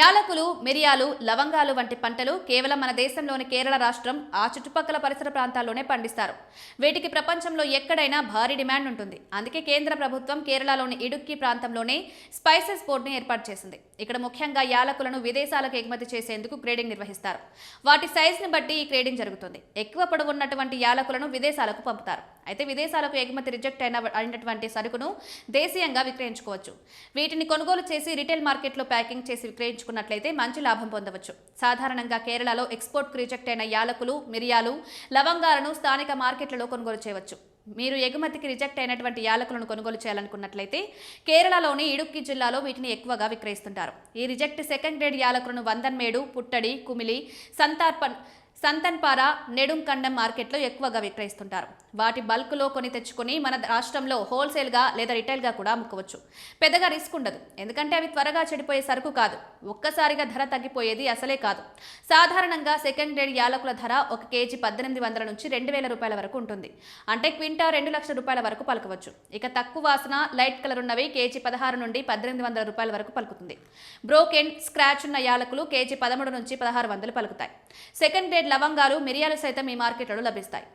యాలకులు, మిరియాలు, లవంగాలు వంటి పంటలు కేవలం మన దేశంలోని కేరళ రాష్ట్రం, ఆ చుట్టుపక్కల పరిసర ప్రాంతాల్లోనే పండిస్తారు. వీటికి ప్రపంచంలో ఎక్కడైనా భారీ డిమాండ్ ఉంటుంది. అందుకే కేంద్ర ప్రభుత్వం కేరళలోని ఇడుక్కి ప్రాంతంలోనే స్పైసెస్ బోర్డుని ఏర్పాటు చేసింది. ఇక్కడ ముఖ్యంగా యాలకులను విదేశాలకు ఎగుమతి చేసేందుకు గ్రేడింగ్ నిర్వహిస్తారు. వాటి సైజుని బట్టి ఈ గ్రేడింగ్ జరుగుతుంది. ఎక్కువ పొడవు ఉన్నటువంటి యాలకులను విదేశాలకు పంపుతారు. అయితే విదేశాలకు ఎగుమతి రిజెక్ట్ అయినటువంటి సరుకును దేశీయంగా విక్రయించుకోవచ్చు. వీటిని కొనుగోలు చేసి రిటైల్ మార్కెట్లో ప్యాకింగ్ చేసి విక్రయించుకున్నట్లయితే మంచి లాభం పొందవచ్చు. సాధారణంగా కేరళలో ఎక్స్పోర్ట్కు రిజెక్ట్ అయిన యాలకులు, మిరియాలు, లవంగాలను స్థానిక మార్కెట్లలో కొనుగోలు చేయవచ్చు. మీరు ఎగుమతికి రిజెక్ట్ అయినటువంటి యాలకులను కొనుగోలు చేయాలనుకున్నట్లయితే కేరళలోని ఇడుక్కి జిల్లాలో వీటిని ఎక్కువగా విక్రయిస్తుంటారు. ఈ రిజెక్ట్ సెకండ్ గ్రేడ్ యాలకులను వందన్మేడు, పుట్టడి, కుమిలి, సంతన్పార, నెడుంకండం మార్కెట్లో ఎక్కువగా విక్రయిస్తుంటారు. వాటి బల్క్లో కొని తెచ్చుకొని మన రాష్ట్రంలో హోల్సేల్గా లేదా రిటైల్గా కూడా అమ్ముకోవచ్చు. పెద్దగా రిస్క్ ఉండదు, ఎందుకంటే అవి త్వరగా చెడిపోయే సరుకు కాదు. ఒక్కసారిగా ధర తగ్గిపోయేది అసలే కాదు. సాధారణంగా సెకండ్ గ్రేడ్ యాలకుల ధర 1 కేజీ 1800 నుంచి 2000 రూపాయల వరకు ఉంటుంది. అంటే క్వింటా 2 లక్షల రూపాయల వరకు పలకవచ్చు. ఇక తక్కువ వాసన, లైట్ కలర్ ఉన్నవి కేజీ 16 నుండి 1800 రూపాయల వరకు పలుకుతుంది. బ్రోకెన్, స్క్రాచ్ ఉన్న యాలకులు కేజీ 13 నుంచి 1600 పలుకుతాయి. సెకండ్ గ్రేడ్ లవంగాలు, మిరియాలు సైతం ఈ మార్కెట్లలో లభిస్తాయి.